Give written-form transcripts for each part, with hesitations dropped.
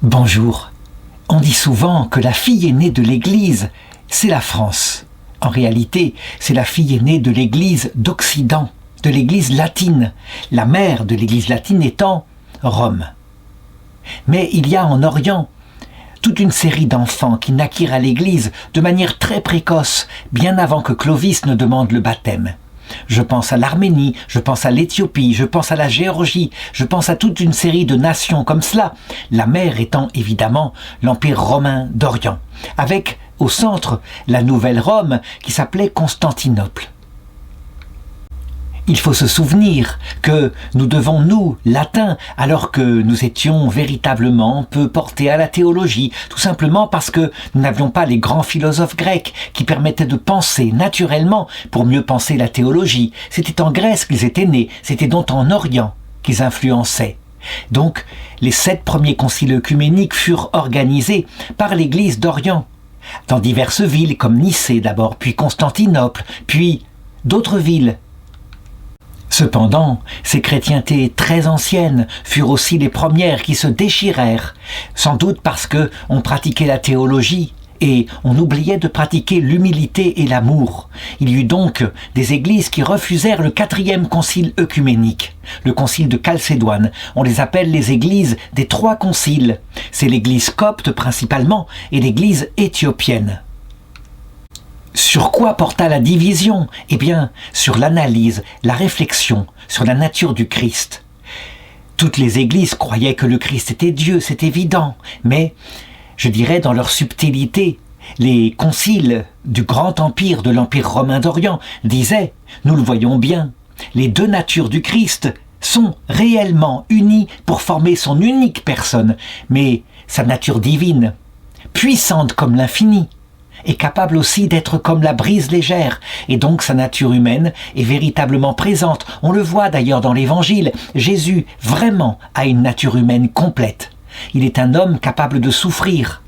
Bonjour. On dit souvent que la fille aînée de l'Église, c'est la France. En réalité, c'est la fille aînée de l'Église d'Occident, de l'Église latine, la mère de l'Église latine étant Rome. Mais il y a en Orient toute une série d'enfants qui naquirent à l'Église de manière très précoce, bien avant que Clovis ne demande le baptême. Je pense à l'Arménie, je pense à l'Éthiopie, je pense à la Géorgie, je pense à toute une série de nations comme cela, la mère étant évidemment l'Empire romain d'Orient, avec au centre la nouvelle Rome qui s'appelait Constantinople. Il faut se souvenir que nous devons, nous, latins, alors que nous étions véritablement peu portés à la théologie, tout simplement parce que nous n'avions pas les grands philosophes grecs qui permettaient de penser naturellement pour mieux penser la théologie. C'était en Grèce qu'ils étaient nés, c'était donc en Orient qu'ils influençaient. Donc, les 7 premiers conciles œcuméniques furent organisés par l'Église d'Orient, dans diverses villes comme Nicée d'abord, puis Constantinople, puis d'autres villes. Cependant, ces chrétientés très anciennes furent aussi les premières qui se déchirèrent, sans doute parce que on pratiquait la théologie et on oubliait de pratiquer l'humilité et l'amour. Il y eut donc des églises qui refusèrent le 4e concile œcuménique, le concile de Chalcédoine. On les appelle les églises des 3 conciles. C'est l'église copte principalement et l'église éthiopienne. Sur quoi porta la division ? Eh bien, sur l'analyse, la réflexion, sur la nature du Christ. Toutes les églises croyaient que le Christ était Dieu, c'est évident, mais, je dirais dans leur subtilité, les conciles du grand empire de l'Empire romain d'Orient disaient, nous le voyons bien, les 2 natures du Christ sont réellement unies pour former son unique personne, mais sa nature divine, puissante comme l'infini, est capable aussi d'être comme la brise légère, et donc sa nature humaine est véritablement présente. On le voit d'ailleurs dans l'Évangile, Jésus vraiment a une nature humaine complète. Il est un homme capable de souffrir.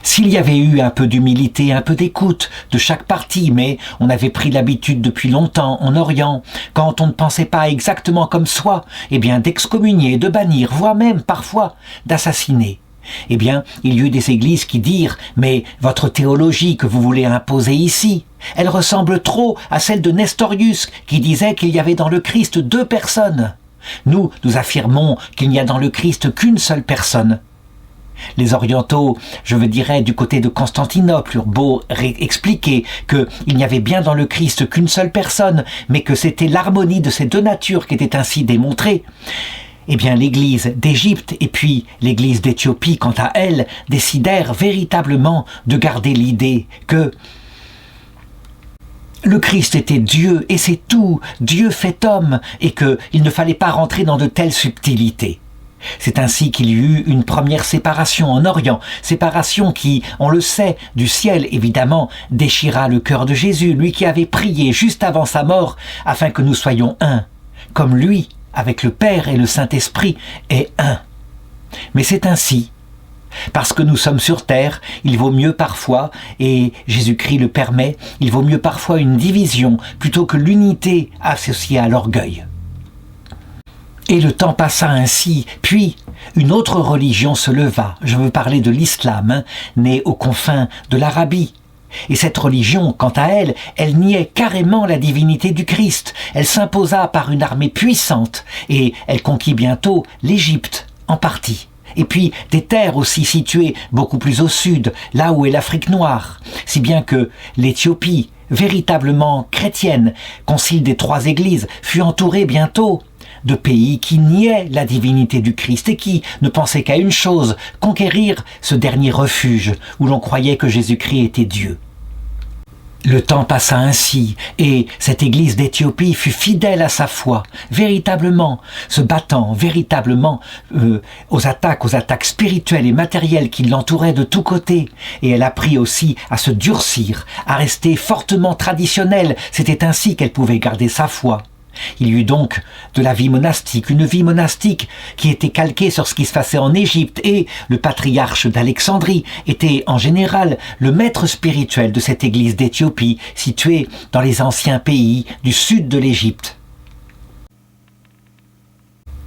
S'il y avait eu un peu d'humilité, un peu d'écoute de chaque partie, mais on avait pris l'habitude depuis longtemps en Orient, quand on ne pensait pas exactement comme soi, eh bien d'excommunier, de bannir, voire même parfois d'assassiner. Eh bien, il y eut des églises qui dirent « Mais votre théologie que vous voulez imposer ici, elle ressemble trop à celle de Nestorius qui disait qu'il y avait dans le Christ 2 personnes. Nous affirmons qu'il n'y a dans le Christ qu'une seule personne. » Les orientaux, je veux dire du côté de Constantinople, eurent beau expliquer qu'il n'y avait bien dans le Christ qu'une seule personne, mais que c'était l'harmonie de ces 2 natures qui était ainsi démontrée. Eh bien, l'Église d'Égypte et puis l'Église d'Éthiopie, quant à elle, décidèrent véritablement de garder l'idée que le Christ était Dieu et c'est tout, Dieu fait homme, et qu'il ne fallait pas rentrer dans de telles subtilités. C'est ainsi qu'il y eut une première séparation en Orient, séparation qui, on le sait, du ciel évidemment, déchira le cœur de Jésus, lui qui avait prié juste avant sa mort afin que nous soyons un, comme lui, avec le Père et le Saint-Esprit, est un. Mais c'est ainsi. Parce que nous sommes sur terre, il vaut mieux parfois, et Jésus-Christ le permet, il vaut mieux parfois une division plutôt que l'unité associée à l'orgueil. Et le temps passa ainsi, puis une autre religion se leva, je veux parler de l'islam, né aux confins de l'Arabie. Et cette religion, quant à elle, elle niait carrément la divinité du Christ. Elle s'imposa par une armée puissante et elle conquit bientôt l'Égypte, en partie. Et puis des terres aussi situées beaucoup plus au sud, là où est l'Afrique noire. Si bien que l'Éthiopie, véritablement chrétienne, concile des 3 églises, fut entourée bientôt de pays qui niaient la divinité du Christ et qui ne pensaient qu'à une chose, conquérir ce dernier refuge où l'on croyait que Jésus-Christ était Dieu. Le temps passa ainsi, et cette église d'Éthiopie fut fidèle à sa foi, véritablement, se battant véritablement aux attaques spirituelles et matérielles qui l'entouraient de tous côtés. Et elle apprit aussi à se durcir, à rester fortement traditionnelle. C'était ainsi qu'elle pouvait garder sa foi. Il y eut donc de la vie monastique, une vie monastique qui était calquée sur ce qui se passait en Égypte, et le patriarche d'Alexandrie était en général le maître spirituel de cette église d'Éthiopie située dans les anciens pays du sud de l'Égypte.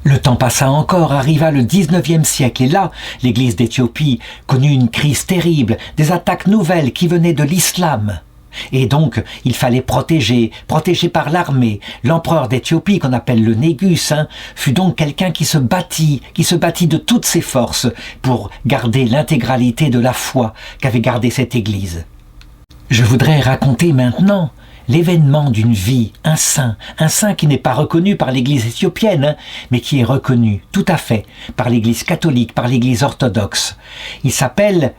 Le temps passa encore, arriva le 19e siècle et là, l'Église d'Éthiopie connut une crise terrible, des attaques nouvelles qui venaient de l'islam. Et donc, il fallait protéger par l'armée. L'empereur d'Éthiopie, qu'on appelle le Négus, fut donc quelqu'un qui se battit de toutes ses forces pour garder l'intégralité de la foi qu'avait gardée cette Église. Je voudrais raconter maintenant l'événement d'une vie, un saint qui n'est pas reconnu par l'Église éthiopienne, mais qui est reconnu tout à fait par l'Église catholique, par l'Église orthodoxe. Il s'appelle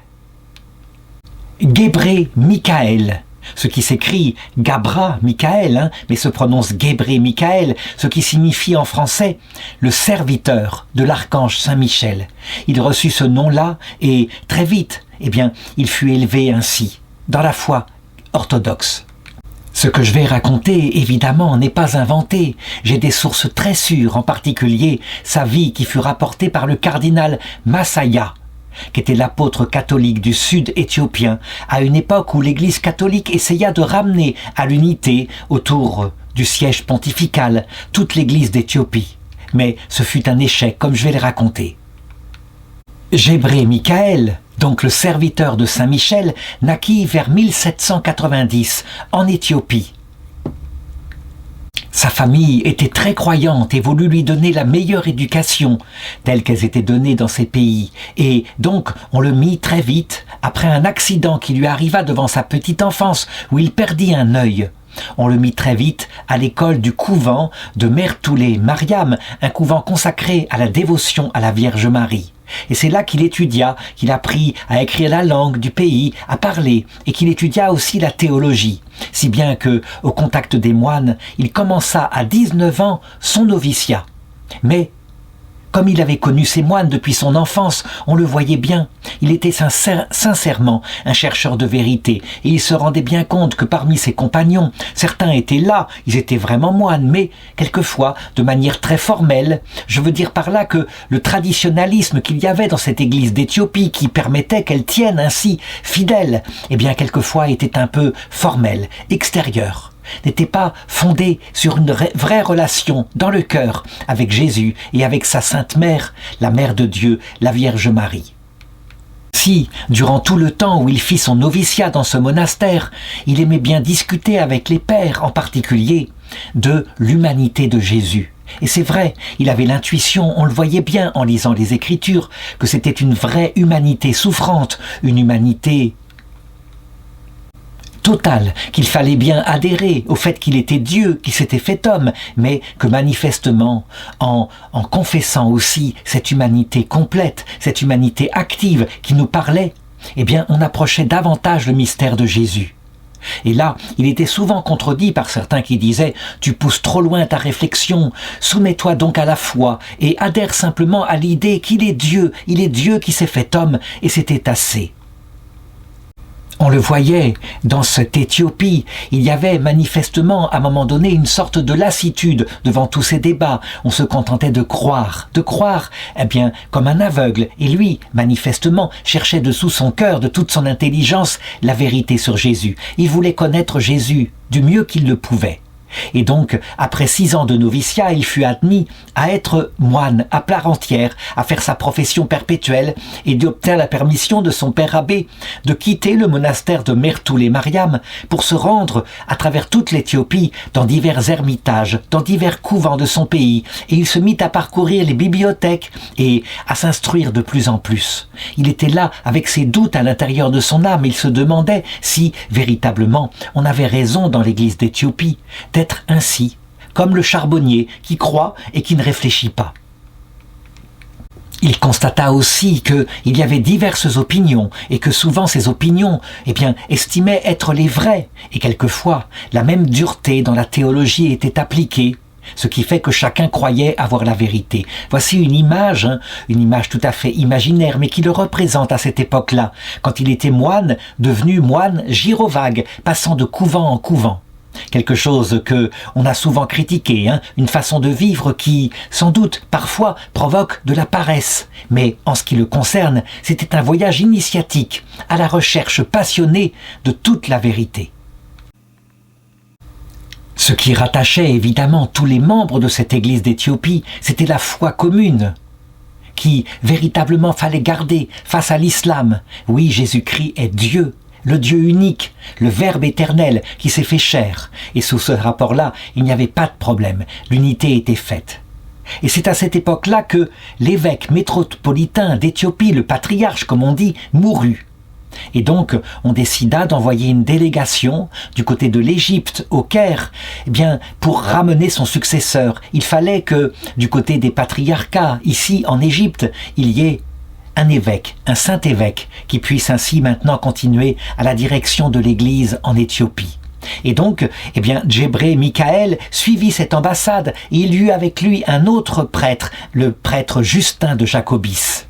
Gébré Michaël, ce qui s'écrit Gabra Michaël, mais se prononce Gébré Michaël, ce qui signifie en français le serviteur de l'archange Saint-Michel. Il reçut ce nom-là et très vite, il fut élevé ainsi, dans la foi orthodoxe. Ce que je vais raconter, évidemment, n'est pas inventé. J'ai des sources très sûres, en particulier sa vie qui fut rapportée par le cardinal Massaya, qui était l'apôtre catholique du sud éthiopien, à une époque où l'Église catholique essaya de ramener à l'unité, autour du siège pontifical, toute l'Église d'Éthiopie. Mais ce fut un échec, comme je vais le raconter. Gébré Michaël, donc le serviteur de Saint-Michel, naquit vers 1790 en Éthiopie. Sa famille était très croyante et voulut lui donner la meilleure éducation, telle qu'elles étaient données dans ces pays. Et donc, on le mit très vite, après un accident qui lui arriva devant sa petite enfance, où il perdit un œil. On le mit très vite à l'école du couvent de Mertoulé Mariam, un couvent consacré à la dévotion à la Vierge Marie. Et c'est là qu'il étudia, qu'il apprit à écrire la langue du pays, à parler, et qu'il étudia aussi la théologie. Si bien que, au contact des moines, il commença à 19 ans son noviciat. Mais, comme il avait connu ces moines depuis son enfance, on le voyait bien. Il était sincèrement un chercheur de vérité, et il se rendait bien compte que parmi ses compagnons, certains étaient là, ils étaient vraiment moines, mais quelquefois, de manière très formelle. Je veux dire par là que le traditionnalisme qu'il y avait dans cette église d'Éthiopie, qui permettait qu'elle tienne ainsi fidèle, quelquefois était un peu formel, extérieur, n'était pas fondé sur une vraie relation dans le cœur avec Jésus et avec sa Sainte Mère, la Mère de Dieu, la Vierge Marie. Si, durant tout le temps où il fit son noviciat dans ce monastère, il aimait bien discuter avec les pères, en particulier, de l'humanité de Jésus. Et c'est vrai, il avait l'intuition, on le voyait bien en lisant les Écritures, que c'était une vraie humanité souffrante, une humanité total, qu'il fallait bien adhérer au fait qu'il était Dieu, qu'il s'était fait homme, mais que manifestement, en confessant aussi cette humanité complète, cette humanité active qui nous parlait, on approchait davantage le mystère de Jésus. Et là, il était souvent contredit par certains qui disaient « Tu pousses trop loin ta réflexion, soumets-toi donc à la foi et adhère simplement à l'idée qu'il est Dieu qui s'est fait homme et c'était assez. » On le voyait dans cette Éthiopie, il y avait manifestement à un moment donné une sorte de lassitude devant tous ces débats. On se contentait de croire comme un aveugle. Et lui, manifestement, cherchait dessous son cœur, de toute son intelligence, la vérité sur Jésus. Il voulait connaître Jésus du mieux qu'il le pouvait. Et donc, après 6 ans de noviciat, il fut admis à être moine à part entière, à faire sa profession perpétuelle et d'obtenir la permission de son père abbé de quitter le monastère de Mertoulé Mariam pour se rendre à travers toute l'Éthiopie dans divers ermitages, dans divers couvents de son pays. Et il se mit à parcourir les bibliothèques et à s'instruire de plus en plus. Il était là avec ses doutes à l'intérieur de son âme. Il se demandait si, véritablement, on avait raison dans l'Église d'Éthiopie d'être ainsi, comme le charbonnier qui croit et qui ne réfléchit pas. Il constata aussi qu'il y avait diverses opinions et que souvent ces opinions estimaient être les vraies et quelquefois la même dureté dans la théologie était appliquée, ce qui fait que chacun croyait avoir la vérité. Voici une image tout à fait imaginaire, mais qui le représente à cette époque-là, quand il était moine, devenu moine gyrovague, passant de couvent en couvent. Quelque chose que on a souvent critiqué, une façon de vivre qui, sans doute, parfois provoque de la paresse. Mais en ce qui le concerne, c'était un voyage initiatique, à la recherche passionnée de toute la vérité. Ce qui rattachait évidemment tous les membres de cette église d'Éthiopie, c'était la foi commune, qui véritablement fallait garder face à l'islam. Oui, Jésus-Christ est Dieu, le Dieu unique, le Verbe éternel qui s'est fait chair. Et sous ce rapport-là, il n'y avait pas de problème, l'unité était faite. Et c'est à cette époque-là que l'évêque métropolitain d'Éthiopie, le patriarche comme on dit, mourut. Et donc, on décida d'envoyer une délégation du côté de l'Égypte, au Caire, eh bien, pour ramener son successeur. Il fallait que, du côté des patriarcats, ici en Égypte, il y ait un évêque, un saint évêque, qui puisse ainsi maintenant continuer à la direction de l'Église en Éthiopie. Et donc, eh bien, Djebré Michaël suivit cette ambassade et il eut avec lui un autre prêtre, le prêtre Justin de Jacobis.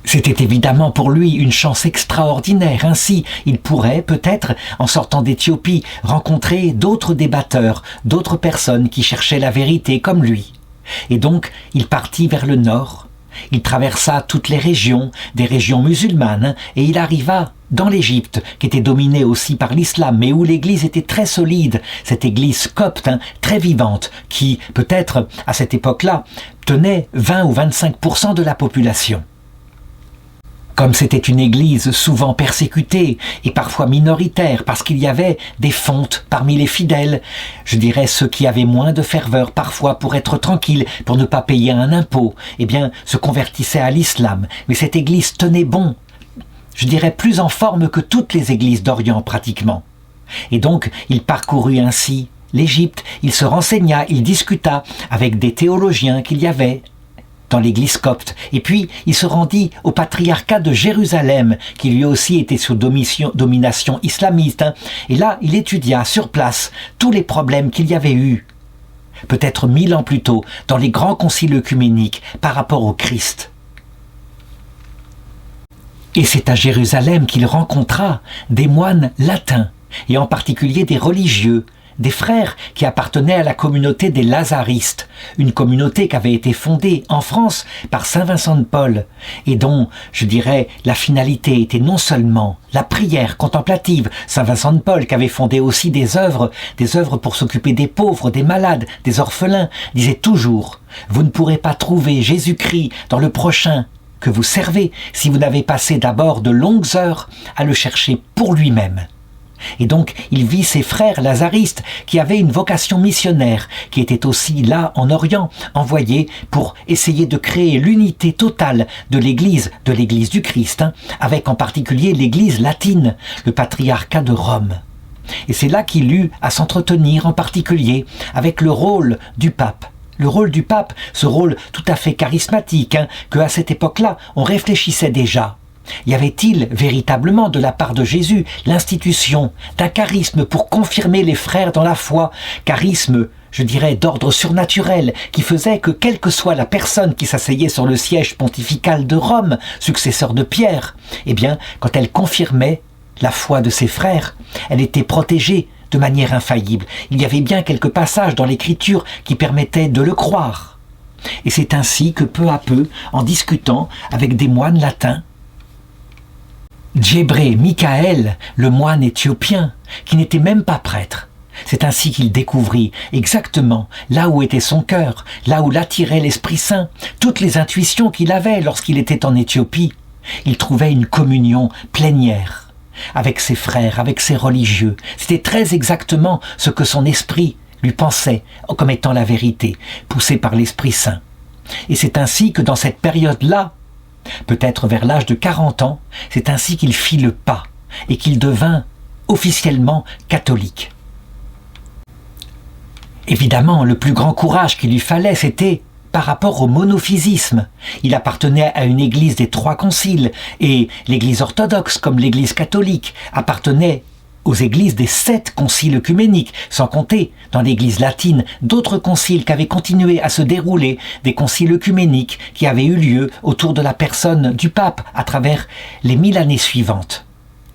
C'était évidemment pour lui une chance extraordinaire. Ainsi, il pourrait peut-être, en sortant d'Éthiopie, rencontrer d'autres débatteurs, d'autres personnes qui cherchaient la vérité comme lui. Et donc, il partit vers le nord. Il traversa toutes les régions, des régions musulmanes, et il arriva dans l'Égypte, qui était dominée aussi par l'islam, mais où l'église était très solide, cette église copte, très vivante, qui, peut-être, à cette époque-là, tenait 20 ou 25% de la population. Comme c'était une église souvent persécutée et parfois minoritaire parce qu'il y avait des fontes parmi les fidèles, je dirais ceux qui avaient moins de ferveur parfois pour être tranquilles, pour ne pas payer un impôt, eh bien se convertissaient à l'islam. Mais cette église tenait bon, je dirais plus en forme que toutes les églises d'Orient pratiquement. Et donc il parcourut ainsi l'Égypte, il se renseigna, il discuta avec des théologiens qu'il y avait dans l'église copte. Et puis, il se rendit au patriarcat de Jérusalem, qui lui aussi était sous domination islamiste. Et là, il étudia sur place tous les problèmes qu'il y avait eu, peut-être 1000 ans plus tôt, dans les grands conciles œcuméniques par rapport au Christ. Et c'est à Jérusalem qu'il rencontra des moines latins, et en particulier des religieux, des frères qui appartenaient à la communauté des Lazaristes, une communauté qui avait été fondée en France par saint Vincent de Paul, et dont, je dirais, la finalité était non seulement la prière contemplative. Saint Vincent de Paul, qui avait fondé aussi des œuvres pour s'occuper des pauvres, des malades, des orphelins, disait toujours « Vous ne pourrez pas trouver Jésus-Christ dans le prochain que vous servez si vous n'avez passé d'abord de longues heures à le chercher pour lui-même. » Et donc, il vit ses frères lazaristes qui avaient une vocation missionnaire, qui étaient aussi là en Orient, envoyés pour essayer de créer l'unité totale de l'Église du Christ, avec en particulier l'Église latine, le patriarcat de Rome. Et c'est là qu'il eut à s'entretenir en particulier avec le rôle du pape. Le rôle du pape, ce rôle tout à fait charismatique, que à cette époque-là, on réfléchissait déjà. Y avait-il véritablement de la part de Jésus l'institution d'un charisme pour confirmer les frères dans la foi, charisme, je dirais, d'ordre surnaturel, qui faisait que quelle que soit la personne qui s'asseyait sur le siège pontifical de Rome, successeur de Pierre, eh bien, quand elle confirmait la foi de ses frères, elle était protégée de manière infaillible. Il y avait bien quelques passages dans l'Écriture qui permettaient de le croire. Et c'est ainsi que peu à peu, en discutant avec des moines latins, Djebré Michaël, le moine éthiopien, qui n'était même pas prêtre, c'est ainsi qu'il découvrit exactement là où était son cœur, là où l'attirait l'Esprit Saint, toutes les intuitions qu'il avait lorsqu'il était en Éthiopie. Il trouvait une communion plénière avec ses frères, avec ses religieux. C'était très exactement ce que son esprit lui pensait comme étant la vérité, poussé par l'Esprit Saint. Et c'est ainsi que dans cette période-là, peut-être vers l'âge de 40 ans, c'est ainsi qu'il fit le pas et qu'il devint officiellement catholique. Évidemment, le plus grand courage qu'il lui fallait, c'était par rapport au monophysisme. Il appartenait à une église des 3 conciles et l'église orthodoxe, comme l'église catholique, appartenait aux églises des 7 conciles œcuméniques, sans compter, dans l'église latine, d'autres conciles qui avaient continué à se dérouler, des conciles œcuméniques qui avaient eu lieu autour de la personne du pape à travers les 1000 années suivantes.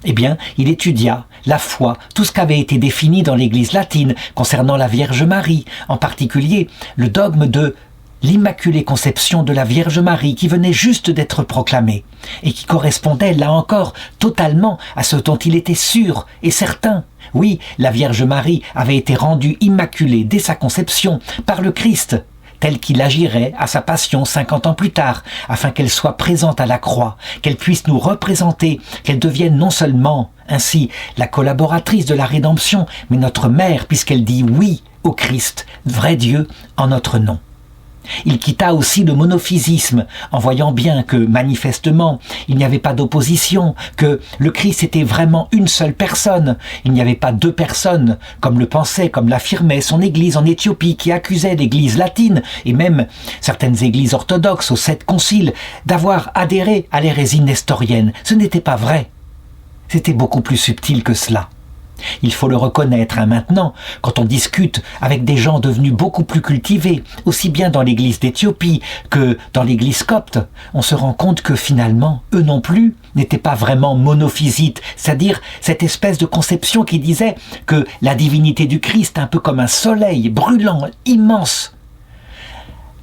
Eh bien, il étudia la foi, tout ce qui avait été défini dans l'église latine concernant la Vierge Marie, en particulier le dogme de l'Immaculée Conception de la Vierge Marie qui venait juste d'être proclamée et qui correspondait là encore totalement à ce dont il était sûr et certain. Oui, la Vierge Marie avait été rendue immaculée dès sa conception par le Christ, tel qu'il agirait à sa passion 50 ans plus tard, afin qu'elle soit présente à la croix, qu'elle puisse nous représenter, qu'elle devienne non seulement ainsi la collaboratrice de la rédemption, mais notre mère, puisqu'elle dit oui au Christ, vrai Dieu, en notre nom. Il quitta aussi le monophysisme, en voyant bien que, manifestement, il n'y avait pas d'opposition, que le Christ était vraiment une seule personne. Il n'y avait pas deux personnes, comme le pensait, comme l'affirmait son Église en Éthiopie, qui accusait l'Église latine, et même certaines Églises orthodoxes aux 7 conciles, d'avoir adhéré à l'hérésie nestorienne. Ce n'était pas vrai. C'était beaucoup plus subtil que cela. Il faut le reconnaître maintenant, quand on discute avec des gens devenus beaucoup plus cultivés, aussi bien dans l'église d'Éthiopie que dans l'église copte, on se rend compte que finalement, eux non plus n'étaient pas vraiment monophysites, c'est-à-dire cette espèce de conception qui disait que la divinité du Christ, un peu comme un soleil brûlant, immense,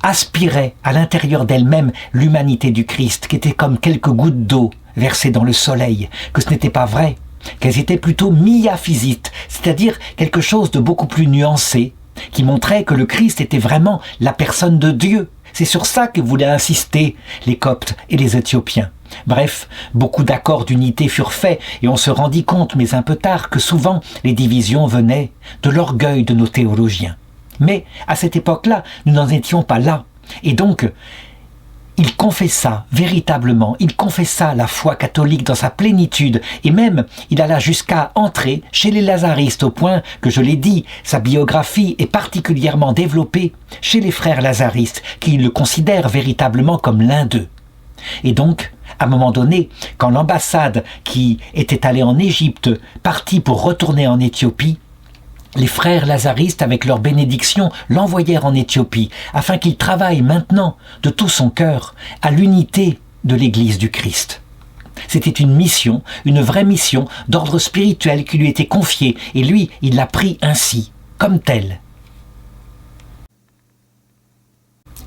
aspirait à l'intérieur d'elle-même l'humanité du Christ, qui était comme quelques gouttes d'eau versées dans le soleil, que ce n'était pas vrai, qu'elles étaient plutôt miaphysites, c'est-à-dire quelque chose de beaucoup plus nuancé, qui montrait que le Christ était vraiment la personne de Dieu. C'est sur ça que voulaient insister les Coptes et les Éthiopiens. Bref, beaucoup d'accords d'unité furent faits et on se rendit compte, mais un peu tard, que souvent les divisions venaient de l'orgueil de nos théologiens. Mais à cette époque-là, nous n'en étions pas là. Et donc, il confessa véritablement, il confessa la foi catholique dans sa plénitude et même il alla jusqu'à entrer chez les lazaristes au point que, je l'ai dit, sa biographie est particulièrement développée chez les frères lazaristes qui le considèrent véritablement comme l'un d'eux. Et donc, à un moment donné, quand l'ambassade qui était allée en Égypte partit pour retourner en Éthiopie, les frères lazaristes, avec leur bénédiction, l'envoyèrent en Éthiopie, afin qu'il travaille maintenant, de tout son cœur, à l'unité de l'Église du Christ. C'était une mission, une vraie mission d'ordre spirituel qui lui était confiée, et lui, il l'a pris ainsi, comme tel.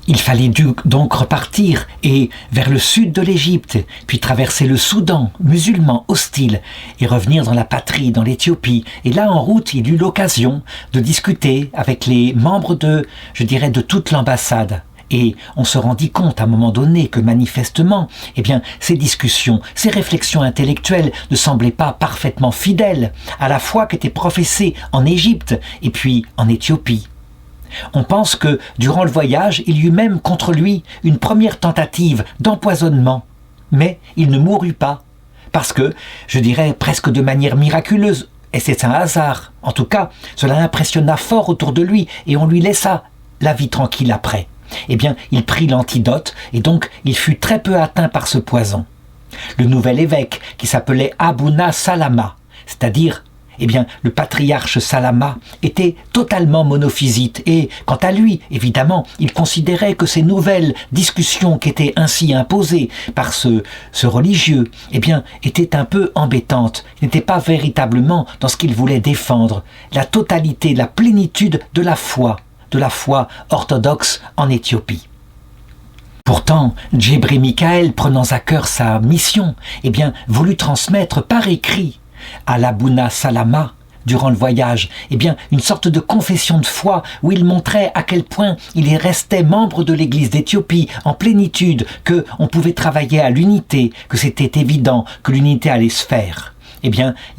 Il fallait donc repartir et vers le sud de l'Égypte, puis traverser le Soudan, musulman hostile, et revenir dans la patrie, dans l'Éthiopie. Et là, en route, il eut l'occasion de discuter avec les membres de toute l'ambassade. Et on se rendit compte à un moment donné que manifestement, ces discussions, ces réflexions intellectuelles ne semblaient pas parfaitement fidèles à la foi qui était professée en Égypte et puis en Éthiopie. On pense que, durant le voyage, il y eut même contre lui une première tentative d'empoisonnement. Mais il ne mourut pas, parce que, presque de manière miraculeuse, et c'est un hasard, en tout cas, cela impressionna fort autour de lui, et on lui laissa la vie tranquille après. Il prit l'antidote, et donc il fut très peu atteint par ce poison. Le nouvel évêque, qui s'appelait Abouna Salama, c'est-à-dire le patriarche Salama était totalement monophysite et, quant à lui, évidemment, il considérait que ces nouvelles discussions qui étaient ainsi imposées par ce religieux, étaient un peu embêtantes. Il n'était pas véritablement dans ce qu'il voulait défendre, la totalité, la plénitude de la foi orthodoxe en Éthiopie. Pourtant, Djebri Michael, prenant à cœur sa mission, voulut transmettre par écrit à l'Abouna Salama, durant le voyage, une sorte de confession de foi où il montrait à quel point il restait membre de l'Église d'Éthiopie en plénitude, que on pouvait travailler à l'unité, que c'était évident que l'unité allait se faire.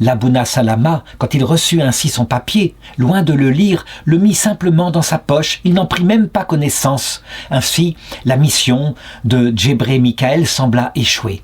L'Abouna Salama, quand il reçut ainsi son papier, loin de le lire, le mit simplement dans sa poche, il n'en prit même pas connaissance. Ainsi, la mission de Djebri Michael sembla échouer.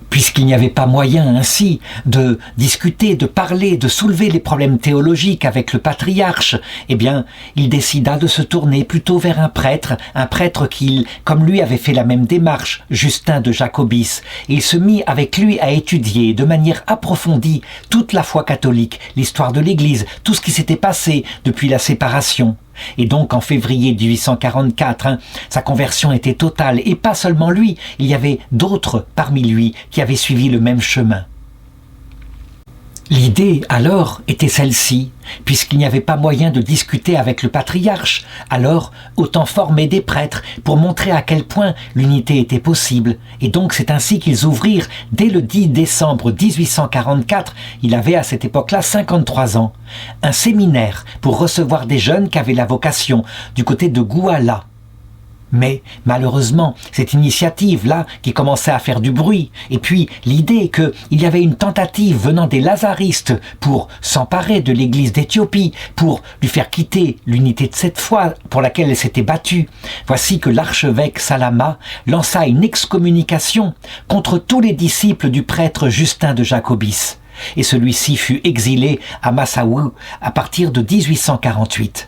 Puisqu'il n'y avait pas moyen ainsi de discuter, de parler, de soulever les problèmes théologiques avec le patriarche, il décida de se tourner plutôt vers un prêtre qui, comme lui, avait fait la même démarche, Justin de Jacobis, et il se mit avec lui à étudier de manière approfondie toute la foi catholique, l'histoire de l'Église, tout ce qui s'était passé depuis la séparation. Et donc en février 1844, sa conversion était totale, et pas seulement lui, il y avait d'autres parmi lui qui avaient suivi le même chemin. L'idée, alors, était celle-ci, puisqu'il n'y avait pas moyen de discuter avec le patriarche, alors autant former des prêtres pour montrer à quel point l'unité était possible. Et donc c'est ainsi qu'ils ouvrirent, dès le 10 décembre 1844, il avait à cette époque-là 53 ans, un séminaire pour recevoir des jeunes qui avaient la vocation du côté de Gouala. Mais malheureusement, cette initiative-là qui commençait à faire du bruit, et puis l'idée qu'il y avait une tentative venant des lazaristes pour s'emparer de l'église d'Éthiopie, pour lui faire quitter l'unité de cette foi pour laquelle elle s'était battue, voici que l'archevêque Salama lança une excommunication contre tous les disciples du prêtre Justin de Jacobis, et celui-ci fut exilé à Massaoui à partir de 1848.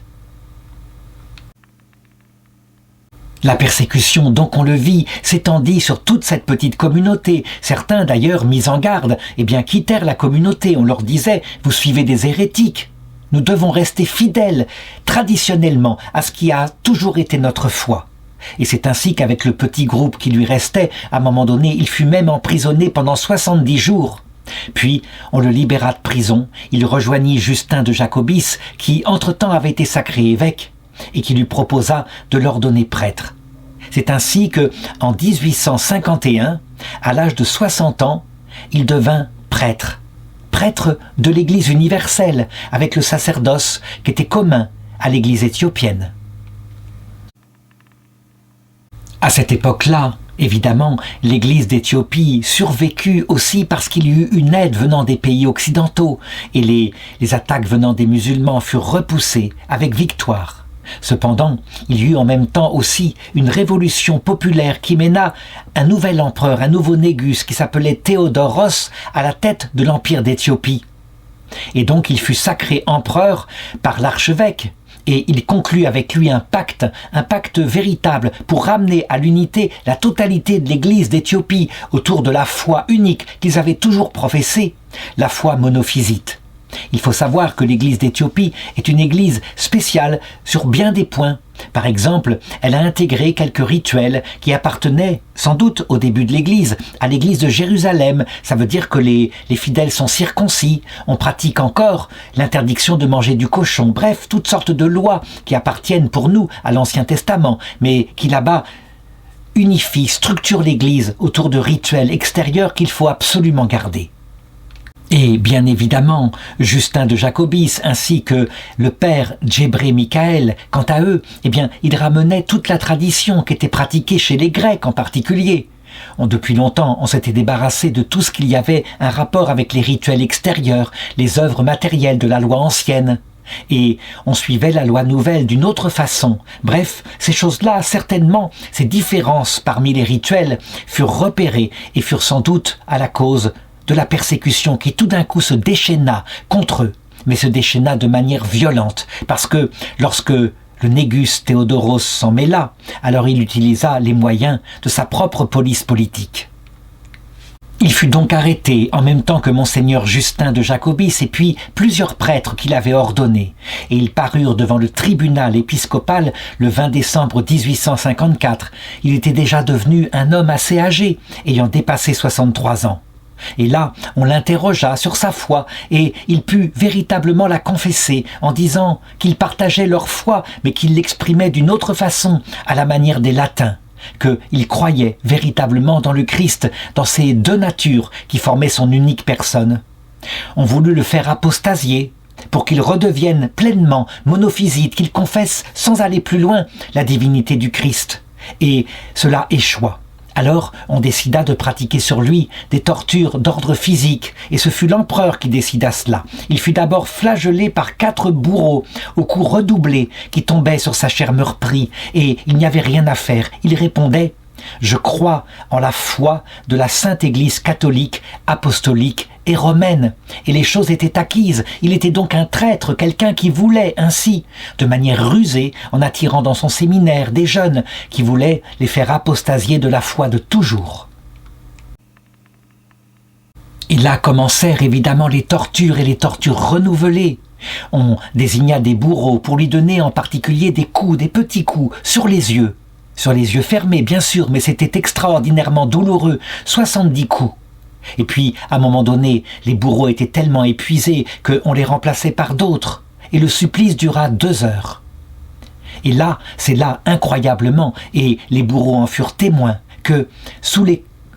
La persécution, donc on le vit, s'étendit sur toute cette petite communauté. Certains d'ailleurs, mis en garde, quittèrent la communauté. On leur disait « vous suivez des hérétiques ». Nous devons rester fidèles, traditionnellement, à ce qui a toujours été notre foi. Et c'est ainsi qu'avec le petit groupe qui lui restait, à un moment donné, il fut même emprisonné pendant 70 jours. Puis, on le libéra de prison. Il rejoignit Justin de Jacobis, qui entre-temps avait été sacré évêque, et qui lui proposa de l'ordonner prêtre. C'est ainsi que, en 1851, à l'âge de 60 ans, il devint prêtre de l'Église universelle, avec le sacerdoce qui était commun à l'Église éthiopienne. À cette époque-là, évidemment, l'Église d'Éthiopie survécut aussi parce qu'il y eut une aide venant des pays occidentaux, et les attaques venant des musulmans furent repoussées avec victoire. Cependant, il y eut en même temps aussi une révolution populaire qui mena un nouvel empereur, un nouveau Négus qui s'appelait Théodoros à la tête de l'empire d'Éthiopie. Et donc il fut sacré empereur par l'archevêque et il conclut avec lui un pacte véritable pour ramener à l'unité la totalité de l'Église d'Éthiopie autour de la foi unique qu'ils avaient toujours professée, la foi monophysite. Il faut savoir que l'Église d'Éthiopie est une église spéciale sur bien des points. Par exemple, elle a intégré quelques rituels qui appartenaient sans doute au début de l'Église, à l'Église de Jérusalem. Ça veut dire que les fidèles sont circoncis. On pratique encore l'interdiction de manger du cochon. Bref, toutes sortes de lois qui appartiennent pour nous à l'Ancien Testament, mais qui là-bas unifient, structurent l'Église autour de rituels extérieurs qu'il faut absolument garder. Et bien évidemment, Justin de Jacobis ainsi que le père Djebré Michael, quant à eux, ils ramenaient toute la tradition qui était pratiquée chez les Grecs en particulier. Depuis longtemps, on s'était débarrassé de tout ce qu'il y avait un rapport avec les rituels extérieurs, les œuvres matérielles de la loi ancienne. Et on suivait la loi nouvelle d'une autre façon. Bref, ces choses-là, certainement, ces différences parmi les rituels furent repérées et furent sans doute à la cause de la persécution qui tout d'un coup se déchaîna contre eux, mais se déchaîna de manière violente, parce que lorsque le Négus Théodoros s'en mêla, alors il utilisa les moyens de sa propre police politique. Il fut donc arrêté en même temps que monseigneur Justin de Jacobis et puis plusieurs prêtres qu'il avait ordonnés, et ils parurent devant le tribunal épiscopal le 20 décembre 1854. Il était déjà devenu un homme assez âgé, ayant dépassé 63 ans. Et là, on l'interrogea sur sa foi et il put véritablement la confesser en disant qu'il partageait leur foi mais qu'il l'exprimait d'une autre façon, à la manière des latins, qu'il croyait véritablement dans le Christ, dans ces deux natures qui formaient son unique personne. On voulut le faire apostasier pour qu'il redevienne pleinement monophysite, qu'il confesse sans aller plus loin la divinité du Christ. Et cela échoua. Alors, on décida de pratiquer sur lui des tortures d'ordre physique, et ce fut l'empereur qui décida cela. Il fut d'abord flagellé par 4 bourreaux, au cou redoublé, qui tombaient sur sa chair meurtrie, et il n'y avait rien à faire. Il répondait « Je crois en la foi de la Sainte Église catholique, apostolique et romaine. » Et les choses étaient acquises. Il était donc un traître, quelqu'un qui voulait ainsi, de manière rusée, en attirant dans son séminaire des jeunes qui voulaient les faire apostasier de la foi de toujours. Et là commencèrent évidemment les tortures et les tortures renouvelées. On désigna des bourreaux pour lui donner en particulier des coups, des petits coups, sur les yeux fermés bien sûr, mais c'était extraordinairement douloureux, 70 coups. Et puis, à un moment donné, les bourreaux étaient tellement épuisés qu'on les remplaçait par d'autres. Et le supplice dura 2 heures. Et là, c'est là, incroyablement, et les bourreaux en furent témoins, que sous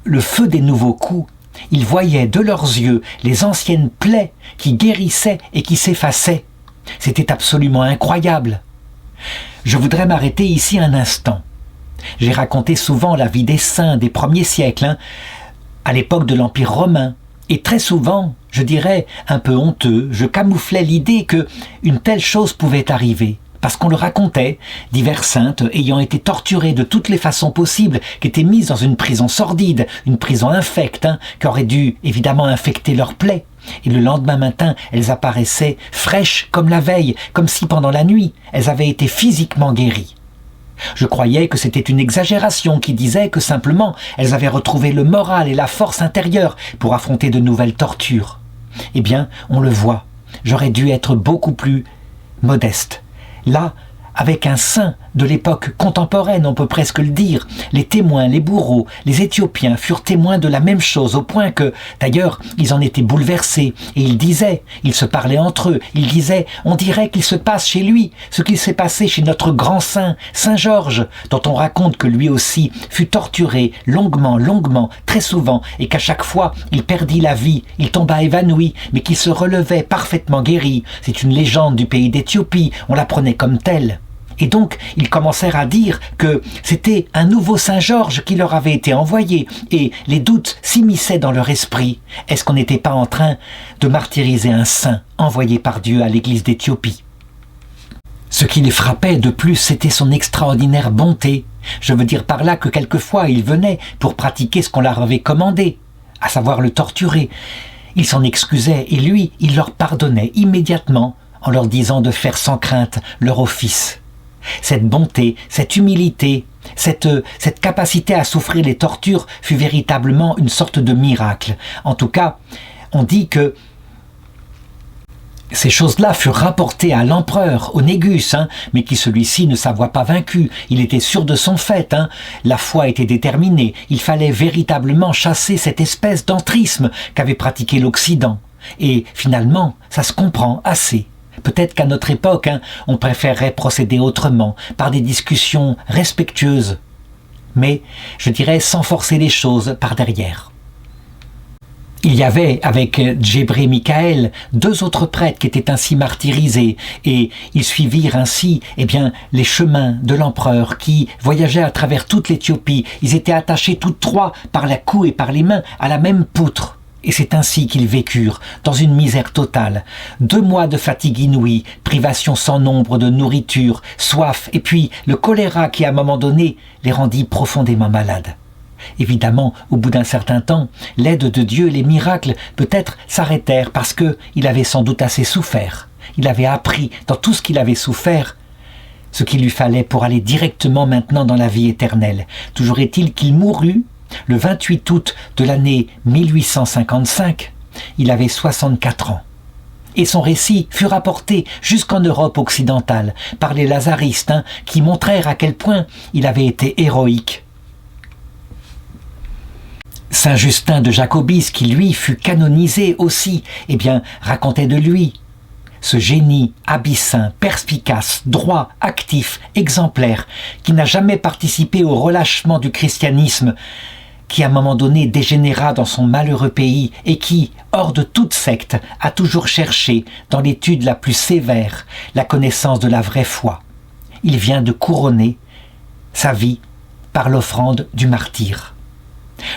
le feu des nouveaux coups, ils voyaient de leurs yeux les anciennes plaies qui guérissaient et qui s'effaçaient. C'était absolument incroyable. Je voudrais m'arrêter ici un instant. J'ai raconté souvent la vie des saints des premiers siècles, à l'époque de l'Empire romain. Et très souvent, je dirais un peu honteux, je camouflais l'idée que une telle chose pouvait arriver. Parce qu'on le racontait, diverses saintes ayant été torturées de toutes les façons possibles, qui étaient mises dans une prison sordide, une prison infecte, qui aurait dû évidemment infecter leurs plaies. Et le lendemain matin, elles apparaissaient fraîches comme la veille, comme si pendant la nuit, elles avaient été physiquement guéries. Je croyais que c'était une exagération qui disait que simplement elles avaient retrouvé le moral et la force intérieure pour affronter de nouvelles tortures. Eh bien, on le voit, j'aurais dû être beaucoup plus modeste. Là, avec un saint de l'époque contemporaine, on peut presque le dire, les témoins, les bourreaux, les Éthiopiens furent témoins de la même chose, au point que, d'ailleurs, ils en étaient bouleversés, et ils se parlaient entre eux, ils disaient, on dirait qu'il se passe chez lui ce qu'il s'est passé chez notre grand saint, Saint Georges, dont on raconte que lui aussi fut torturé longuement, très souvent, et qu'à chaque fois, il perdit la vie, il tomba évanoui, mais qu'il se relevait parfaitement guéri. C'est une légende du pays d'Éthiopie, on la prenait comme telle. Et donc, ils commencèrent à dire que c'était un nouveau Saint Georges qui leur avait été envoyé, et les doutes s'immisçaient dans leur esprit. Est-ce qu'on n'était pas en train de martyriser un saint envoyé par Dieu à l'église d'Éthiopie? Ce qui les frappait de plus, c'était son extraordinaire bonté. Je veux dire par là que quelquefois il venait pour pratiquer ce qu'on leur avait commandé, à savoir le torturer. Ils s'en excusaient, et lui, il leur pardonnait immédiatement, en leur disant de faire sans crainte leur office. Cette bonté, cette humilité, cette capacité à souffrir les tortures fut véritablement une sorte de miracle. En tout cas, on dit que ces choses-là furent rapportées à l'empereur, au Négus, mais qui celui-ci ne s'avoua pas vaincu. Il était sûr de son fait, La foi était déterminée. Il fallait véritablement chasser cette espèce d'entrisme qu'avait pratiqué l'Occident. Et finalement, ça se comprend assez. Peut-être qu'à notre époque, on préférerait procéder autrement, par des discussions respectueuses, mais, je dirais, sans forcer les choses par derrière. Il y avait, avec Djibril Mikaël, 2 autres prêtres qui étaient ainsi martyrisés, et ils suivirent ainsi, les chemins de l'empereur qui voyageait à travers toute l'Éthiopie. Ils étaient attachés tous 3 par la cou et par les mains à la même poutre. Et c'est ainsi qu'ils vécurent, dans une misère totale. 2 mois de fatigue inouïe, privation sans nombre de nourriture, soif, et puis le choléra qui, à un moment donné, les rendit profondément malades. Évidemment, au bout d'un certain temps, l'aide de Dieu et les miracles peut-être s'arrêtèrent parce qu'il avait sans doute assez souffert. Il avait appris, dans tout ce qu'il avait souffert, ce qu'il lui fallait pour aller directement maintenant dans la vie éternelle. Toujours est-il qu'il mourut le 28 août de l'année 1855, il avait 64 ans. Et son récit fut rapporté jusqu'en Europe occidentale par les lazaristes qui montrèrent à quel point il avait été héroïque. Saint Justin de Jacobis, qui lui fut canonisé aussi, racontait de lui. Ce génie abyssin, perspicace, droit, actif, exemplaire, qui n'a jamais participé au relâchement du christianisme, qui à un moment donné dégénéra dans son malheureux pays et qui, hors de toute secte, a toujours cherché, dans l'étude la plus sévère, la connaissance de la vraie foi. Il vient de couronner sa vie par l'offrande du martyre.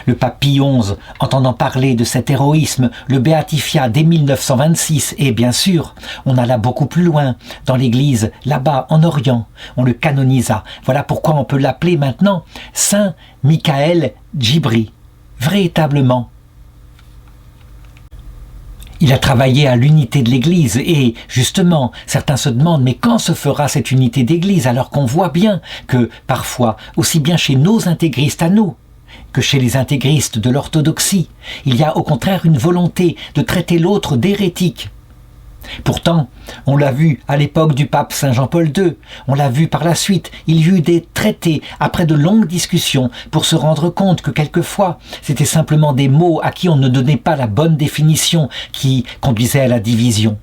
Le pape Pie XI, entendant parler de cet héroïsme, le béatifia dès 1926 et bien sûr, on alla beaucoup plus loin, dans l'église, là-bas, en Orient, on le canonisa. Voilà pourquoi on peut l'appeler maintenant Saint Mikaël Djibril, véritablement. Il a travaillé à l'unité de l'Église et, justement, certains se demandent mais quand se fera cette unité d'Église alors qu'on voit bien que, parfois, aussi bien chez nos intégristes à nous, que chez les intégristes de l'orthodoxie, il y a au contraire une volonté de traiter l'autre d'hérétique. Pourtant, on l'a vu à l'époque du pape Saint Jean-Paul II, on l'a vu par la suite, il y eut des traités après de longues discussions pour se rendre compte que quelquefois, c'était simplement des mots à qui on ne donnait pas la bonne définition qui conduisaient à la division.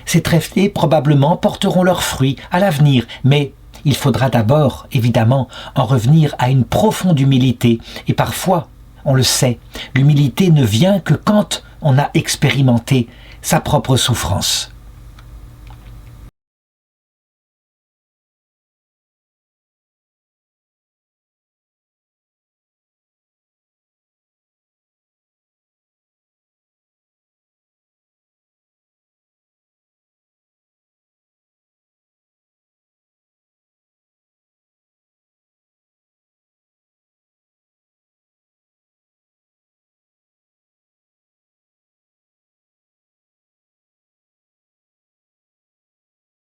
Ces traités probablement porteront leurs fruits à l'avenir, mais il faudra d'abord, évidemment, en revenir à une profonde humilité, et parfois, on le sait, l'humilité ne vient que quand on a expérimenté sa propre souffrance.